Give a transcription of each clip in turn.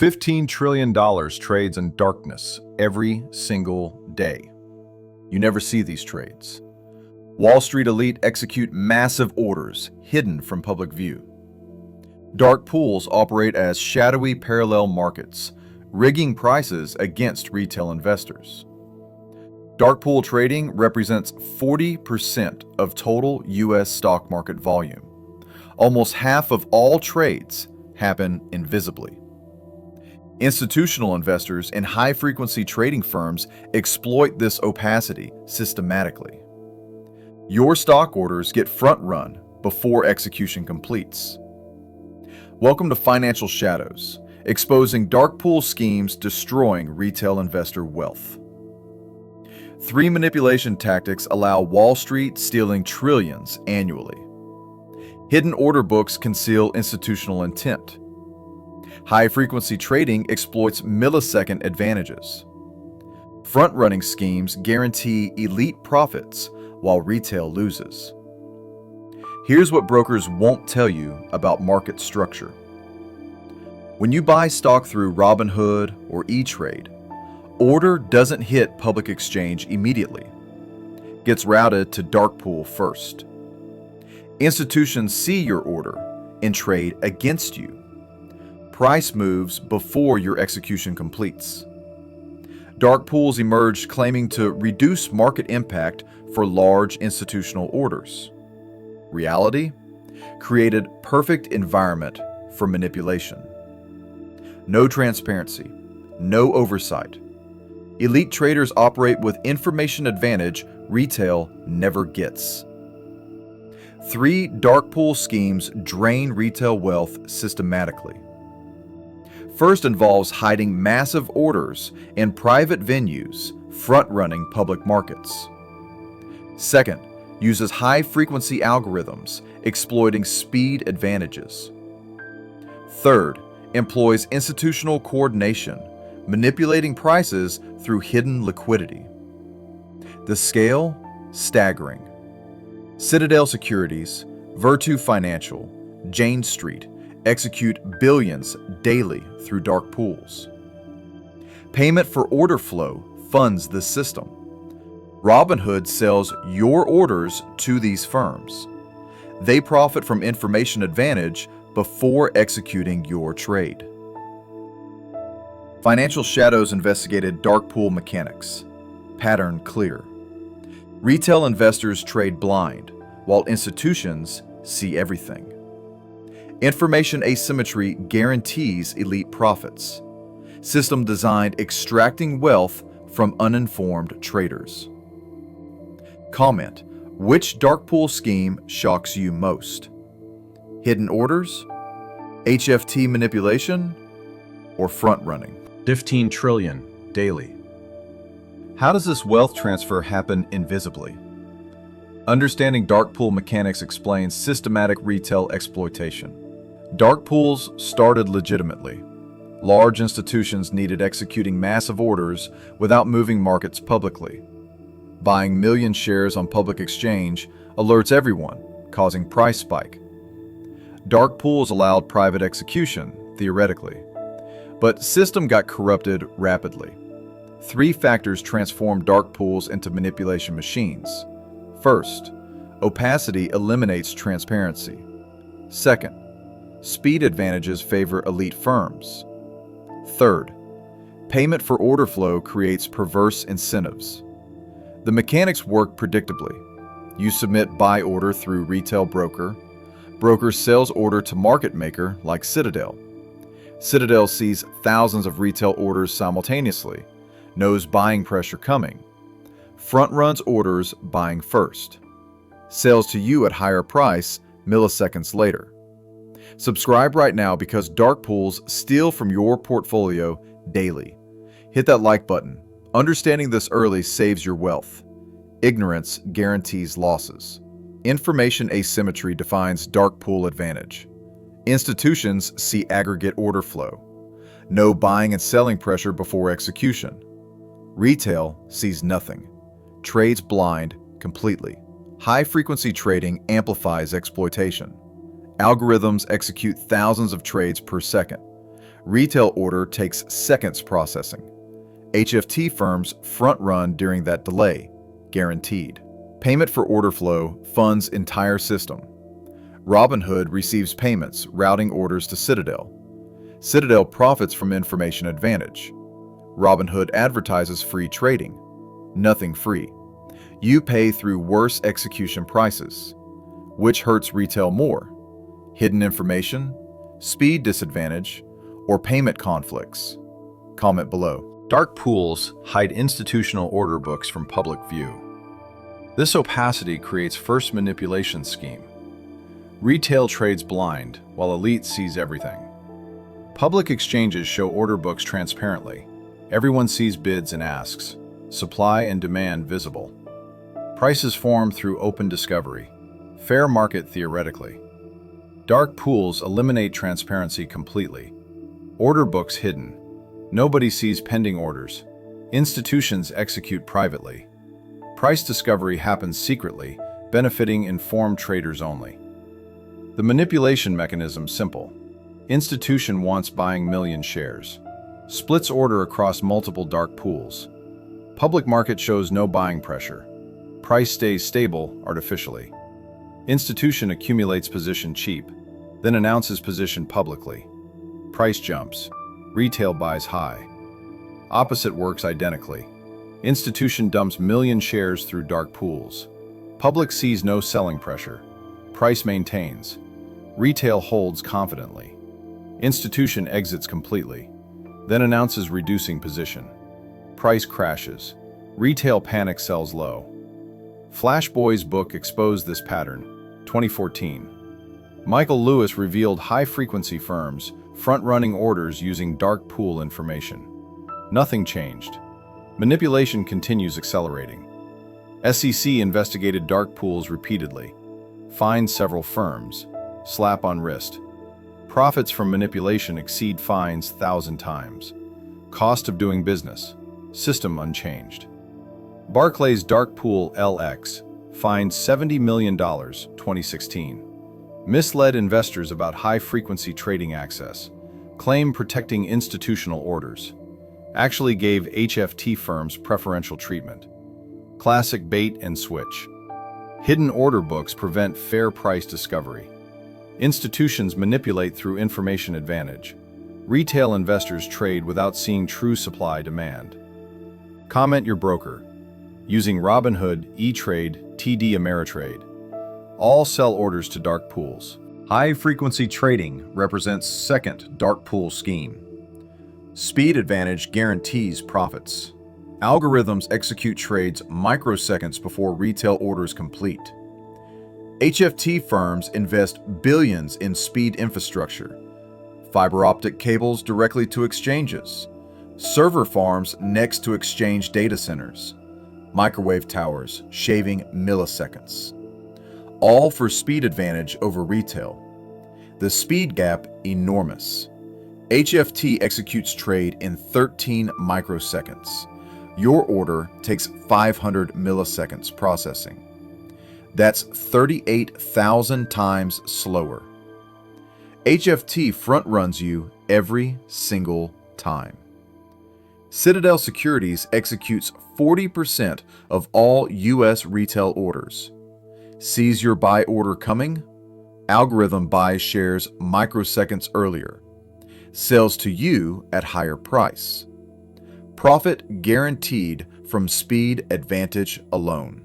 $15 trillion trades in darkness every single day. You never see these trades. Wall Street elite execute massive orders hidden from public view. Dark pools operate as shadowy parallel markets, rigging prices against retail investors. Dark pool trading represents 40% of total U.S. stock market volume. Almost half of all trades happen invisibly. Institutional investors in high-frequency trading firms exploit this opacity systematically. Your stock orders get front-run before execution completes. Welcome to Financial Shadows, exposing dark pool schemes destroying retail investor wealth. 3 manipulation tactics allow Wall Street stealing trillions annually. Hidden order books conceal institutional intent. High-frequency trading exploits millisecond advantages. Front-running schemes guarantee elite profits while retail loses. Here's what brokers won't tell you about market structure. When you buy stock through Robinhood or E-Trade, order doesn't hit public exchange immediately. Gets routed to dark pool first. Institutions see your order and trade against you. Price moves before your execution completes. Dark pools emerged claiming to reduce market impact for large institutional orders. Reality? Created perfect environment for manipulation. No transparency, no oversight. Elite traders operate with information advantage retail never gets. 3 dark pool schemes drain retail wealth systematically. First involves hiding massive orders in private venues, front-running public markets. Second, uses high-frequency algorithms, exploiting speed advantages. Third, employs institutional coordination, manipulating prices through hidden liquidity. The scale? Staggering. Citadel Securities, Virtu Financial, Jane Street execute billions daily through dark pools. Payment for order flow funds this system. Robinhood sells your orders to these firms. They profit from information advantage before executing your trade. Financial Shadows investigated dark pool mechanics. Pattern clear. Retail investors trade blind, while institutions see everything. Information asymmetry guarantees elite profits. System designed extracting wealth from uninformed traders. Comment: which dark pool scheme shocks you most? Hidden orders, HFT manipulation, or front running? 15 trillion daily. How does this wealth transfer happen invisibly? Understanding dark pool mechanics explains systematic retail exploitation. Dark pools started legitimately. Large institutions needed executing massive orders without moving markets publicly. Buying million shares on public exchange alerts everyone, causing price spike. Dark pools allowed private execution, theoretically. But system got corrupted rapidly. 3 factors transformed dark pools into manipulation machines. First, opacity eliminates transparency. Second, speed advantages favor elite firms. Third, payment for order flow creates perverse incentives. The mechanics work predictably. You submit buy order through retail broker. Broker sells order to market maker like Citadel. Citadel sees thousands of retail orders simultaneously, knows buying pressure coming. Front runs orders buying first. Sells to you at higher price milliseconds later. Subscribe right now because dark pools steal from your portfolio daily. Hit that like button. Understanding this early saves your wealth. Ignorance guarantees losses. Information asymmetry defines dark pool advantage. Institutions see aggregate order flow. No buying and selling pressure before execution. Retail sees nothing. Trades blind completely. High-frequency trading amplifies exploitation. Algorithms execute thousands of trades per second. Retail order takes seconds processing. HFT firms front-run during that delay, guaranteed. Payment for order flow funds entire system. Robinhood receives payments, routing orders to Citadel. Citadel profits from information advantage. Robinhood advertises free trading. Nothing free. You pay through worse execution prices. Which hurts retail more? Hidden information, speed disadvantage, or payment conflicts? Comment below. Dark pools hide institutional order books from public view. This opacity creates first manipulation scheme. Retail trades blind, while elite sees everything. Public exchanges show order books transparently. Everyone sees bids and asks. Supply and demand visible. Prices form through open discovery. Fair market theoretically. Dark pools eliminate transparency completely. Order books hidden. Nobody sees pending orders. Institutions execute privately. Price discovery happens secretly, benefiting informed traders only. The manipulation mechanism simple. Institution wants buying million shares. Splits order across multiple dark pools. Public market shows no buying pressure. Price stays stable artificially. Institution accumulates position cheap, then announces position publicly. Price jumps. Retail buys high. Opposite works identically. Institution dumps million shares through dark pools. Public sees no selling pressure. Price maintains. Retail holds confidently. Institution exits completely, then announces reducing position. Price crashes. Retail panic sells low. Flashboy's book exposed this pattern, 2014. Michael Lewis revealed high-frequency firms front-running orders using dark pool information. Nothing changed. Manipulation continues accelerating. SEC investigated dark pools repeatedly. Fined several firms. Slap on wrist. Profits from manipulation exceed fines 1,000 times. Cost of doing business. System unchanged. Barclays dark pool LX fined $70 million 2016. Misled investors about high-frequency trading access. Claim protecting institutional orders. Actually gave HFT firms preferential treatment. Classic bait and switch. Hidden order books prevent fair price discovery. Institutions manipulate through information advantage. Retail investors trade without seeing true supply demand. Comment your broker. Using Robinhood, E-Trade, TD Ameritrade. All sell orders to dark pools. High-frequency trading represents second dark pool scheme. Speed advantage guarantees profits. Algorithms execute trades microseconds before retail orders complete. HFT firms invest billions in speed infrastructure, fiber optic cables directly to exchanges, server farms next to exchange data centers, microwave towers shaving milliseconds, all for speed advantage over retail. The speed gap enormous. HFT executes trade in 13 microseconds. Your order takes 500 milliseconds processing. That's 38,000 times slower. HFT front runs you every single time. Citadel Securities executes 40% of all U.S. retail orders. Sees your buy order coming? Algorithm buys shares microseconds earlier. Sells to you at higher price. Profit guaranteed from speed advantage alone.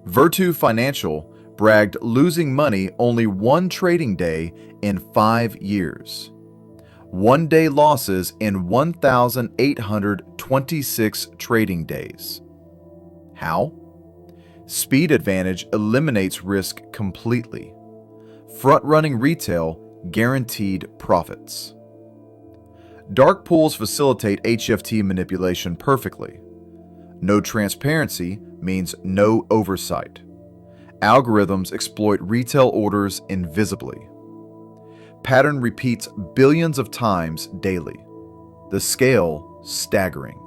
Virtu Financial bragged losing money only one trading day in 5 years. 1 day losses in 1,826 trading days. How? Speed advantage eliminates risk completely. Front-running retail guaranteed profits. Dark pools facilitate HFT manipulation perfectly. No transparency means no oversight. Algorithms exploit retail orders invisibly. Pattern repeats billions of times daily. The scale staggering.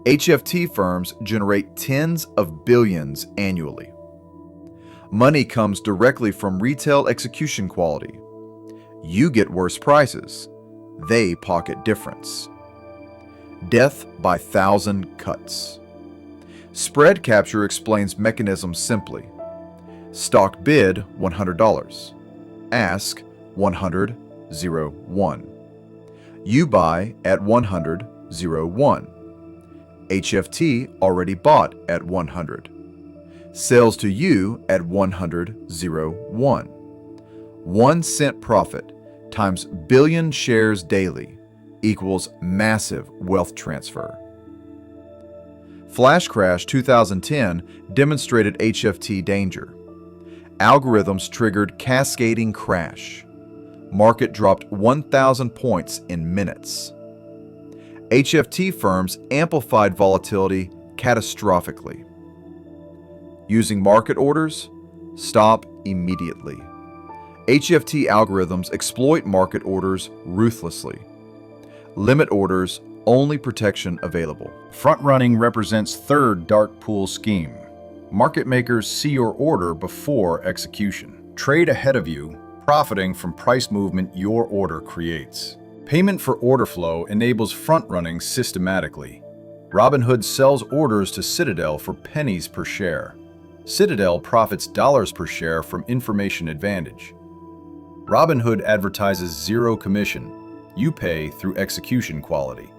HFT firms generate tens of billions annually. Money comes directly from retail execution quality. You get worse prices. they pocket difference. Death by 1,000 cuts. Spread capture explains mechanism simply. Stock bid $100. Ask 100.01. You buy at 100.01. HFT already bought at 100. Sells to you at 100.01. 1 cent profit times billion shares daily equals massive wealth transfer. Flash crash 2010 demonstrated HFT danger. Algorithms triggered cascading crash. Market dropped 1,000 points in minutes. HFT firms amplified volatility catastrophically. Using market orders, stop immediately. HFT algorithms exploit market orders ruthlessly. Limit orders, only protection available. Front-running represents third dark pool scheme. Market makers see your order before execution. Trade ahead of you, profiting from price movement your order creates. Payment for order flow enables front-running systematically. Robinhood sells orders to Citadel for pennies per share. Citadel profits dollars per share from information advantage. Robinhood advertises zero commission. You pay through execution quality.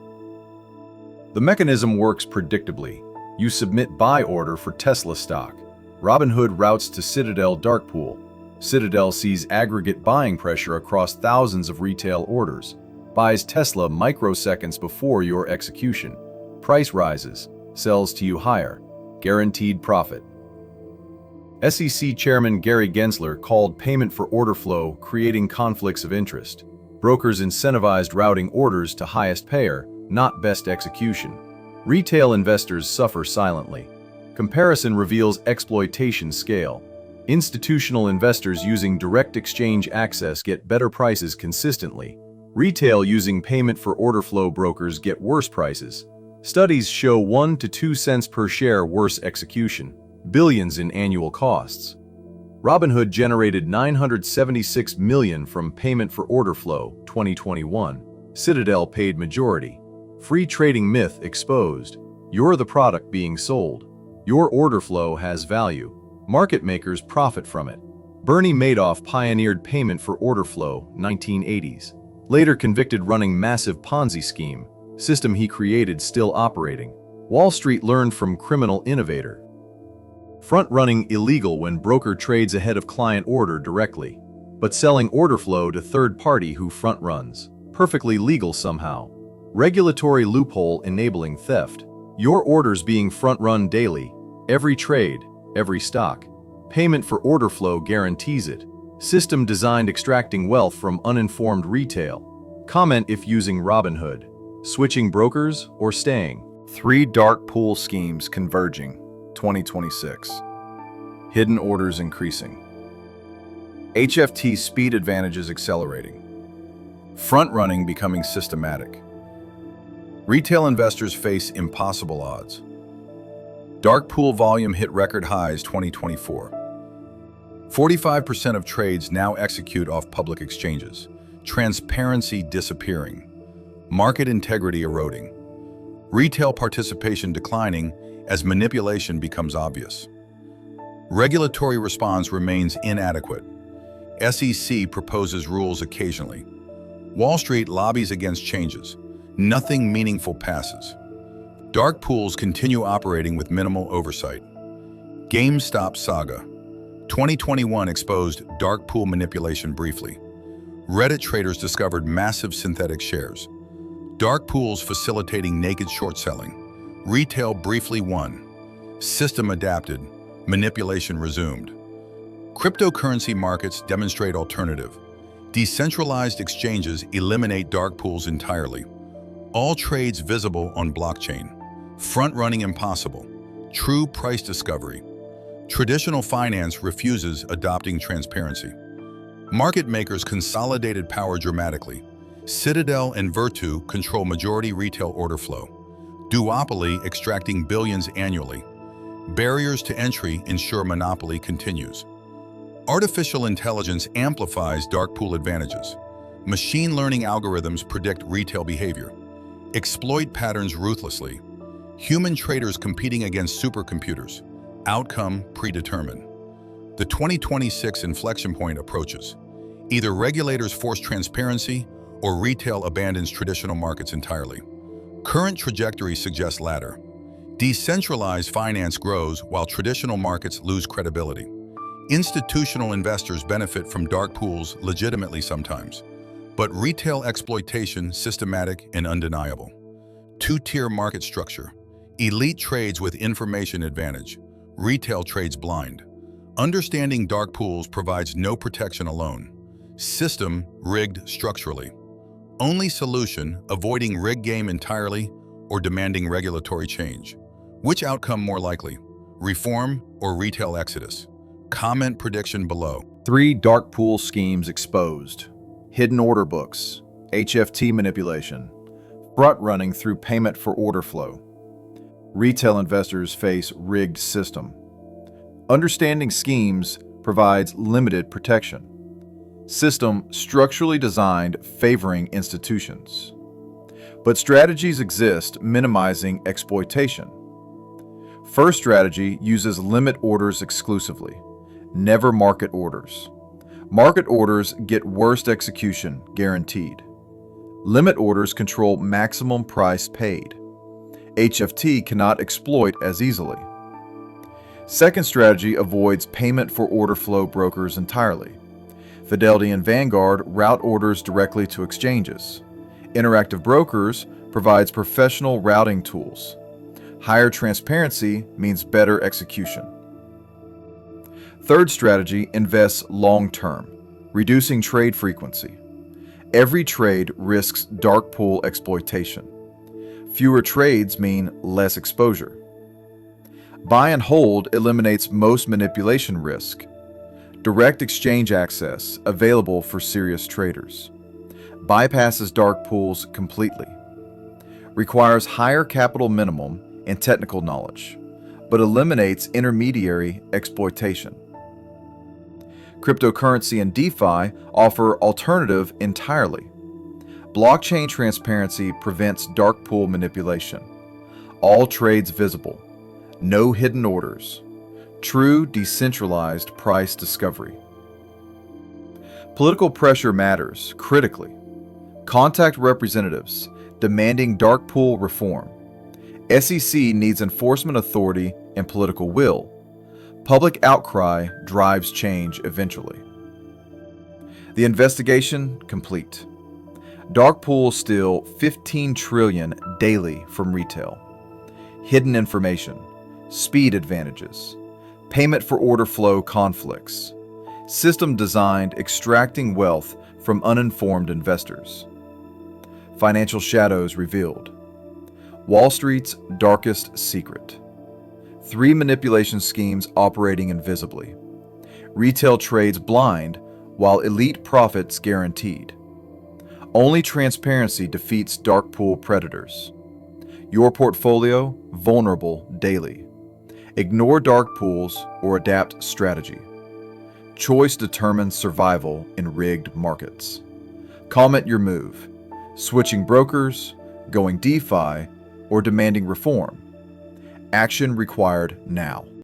The mechanism works predictably. You submit buy order for Tesla stock. Robinhood routes to Citadel dark pool. Citadel sees aggregate buying pressure across thousands of retail orders. Buys Tesla microseconds before your execution. Price rises. Sells to you higher. Guaranteed profit. SEC Chairman Gary Gensler called payment for order flow creating conflicts of interest. Brokers incentivized routing orders to highest payer, not best execution. Retail investors suffer silently. Comparison reveals exploitation scale. Institutional investors using direct exchange access get better prices consistently. Retail using payment for order flow brokers get worse prices. Studies show 1 to 2 cents per share worse execution. Billions in annual costs. Robinhood generated $976 million from payment for order flow 2021. Citadel paid majority. Free trading myth exposed. You're the product being sold. Your order flow has value. Market makers profit from it. Bernie Madoff pioneered payment for order flow 1980s. Later convicted running massive Ponzi scheme. System he created still operating. Wall Street learned from criminal innovator. Front-running illegal when broker trades ahead of client order directly, but selling order flow to third party who front-runs. Perfectly legal somehow. Regulatory loophole enabling theft. Your orders being front-run daily. Every trade, every stock. Payment for order flow guarantees it. System designed extracting wealth from uninformed retail. Comment if using Robinhood. Switching brokers or staying. 3 dark pool schemes converging. 2026. Hidden orders increasing. HFT speed advantages accelerating. Front-running becoming systematic. Retail investors face impossible odds. Dark pool volume hit record highs 2024. 45% of trades now execute off public exchanges. Transparency disappearing. Market integrity eroding. Retail participation declining as manipulation becomes obvious. Regulatory response remains inadequate. SEC proposes rules occasionally. Wall Street lobbies against changes. Nothing meaningful passes. Dark pools continue operating with minimal oversight. GameStop saga. 2021 exposed dark pool manipulation briefly. Reddit traders discovered massive synthetic shares. Dark pools facilitating naked short selling. Retail briefly won. System adapted. Manipulation resumed. Cryptocurrency markets demonstrate alternative. Decentralized exchanges eliminate dark pools entirely. All trades visible on blockchain. Front-running impossible. True price discovery. Traditional finance refuses adopting transparency. Market makers consolidated power dramatically. Citadel and Virtu control majority retail order flow. Duopoly extracting billions annually. Barriers to entry ensure monopoly continues. Artificial intelligence amplifies dark pool advantages. Machine learning algorithms predict retail behavior, exploit patterns ruthlessly. Human traders competing against supercomputers. Outcome predetermined. The 2026 inflection point approaches. Either regulators force transparency or retail abandons traditional markets entirely. Current trajectory suggests latter. Decentralized finance grows while traditional markets lose credibility. Institutional investors benefit from dark pools legitimately sometimes, but retail exploitation systematic and undeniable. Two-tier market structure. Elite trades with information advantage. Retail trades blind. Understanding dark pools provides no protection alone. System rigged structurally. Only solution, avoiding rig game entirely or demanding regulatory change. Which outcome more likely? Reform or retail exodus? Comment prediction below. 3 dark pool schemes exposed. Hidden order books, HFT manipulation, front running through payment for order flow. Retail investors face rigged system. Understanding schemes provides limited protection. System structurally designed favoring institutions. But strategies exist minimizing exploitation. First strategy uses limit orders exclusively, never market orders. Market orders get worst execution guaranteed. Limit orders control maximum price paid. HFT cannot exploit as easily. Second strategy avoids payment for order flow brokers entirely. Fidelity and Vanguard route orders directly to exchanges. Interactive Brokers provides professional routing tools. Higher transparency means better execution. Third strategy invests long-term, reducing trade frequency. Every trade risks dark pool exploitation. Fewer trades mean less exposure. Buy and hold eliminates most manipulation risk. Direct exchange access available for serious traders. Bypasses dark pools completely. Requires higher capital minimum and technical knowledge, but eliminates intermediary exploitation. Cryptocurrency and DeFi offer alternative entirely. Blockchain transparency prevents dark pool manipulation. All trades visible. No hidden orders. True decentralized price discovery. Political pressure matters critically. Contact representatives demanding dark pool reform. SEC needs enforcement authority and political will. Public outcry drives change eventually. The investigation complete. Dark pools steal $15 trillion daily from retail. Hidden information, speed advantages, payment for order flow conflicts, system designed extracting wealth from uninformed investors. Financial shadows revealed. Wall Street's darkest secret. 3 manipulation schemes operating invisibly. Retail trades blind while elite profits guaranteed. Only transparency defeats dark pool predators. Your portfolio vulnerable daily. Ignore dark pools or adapt strategy. Choice determines survival in rigged markets. Comment your move. Switching brokers, going DeFi, or demanding reform. Action required now.